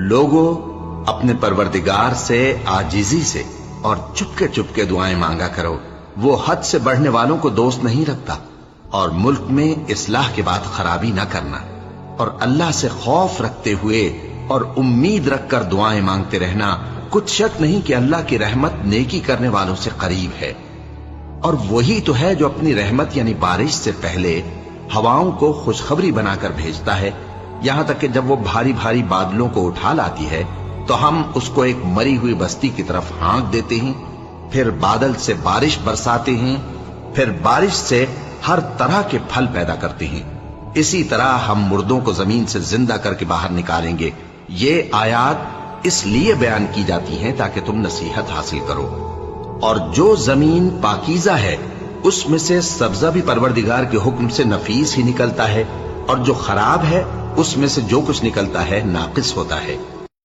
लोगों, अपने परवरदिगार से आजिजी से और चुपके चुपके दुआएं मांगा करो। वो हद से बढ़ने वालों को दोस्त नहीं रखता। और मुल्क में इस्लाह के बाद खराबी न करना, और अल्लाह से खौफ रखते हुए और उम्मीद रखकर दुआएं मांगते रहना। कुछ शक नहीं कि अल्लाह की रहमत नेकी करने वालों से करीब है। और वही तो है जो अपनी रहमत यानी बारिश से पहले हवाओं को खुशखबरी बनाकर भेजता है, यहां तक कि जब वो भारी भारी बादलों को उठा लाती है तो हम उसको एक मरी हुई बस्ती की तरफ हाँक देते हैं, फिर बादल से बारिश बरसाते हैं, फिर बारिश से हर तरह के फल पैदा करते हैं। इसी तरह हम मुर्दों को जमीन से जिंदा करके बाहर निकालेंगे। ये आयात इसलिए बयान की जाती हैं ताकि तुम नसीहत हासिल करो। और जो जमीन पाकीज़ा है उसमें से सब्जा भी परवरदिगार के हुक्म से नफीस ही निकलता है, और जो खराब है उसमें से जो कुछ निकलता है नाकिस होता है।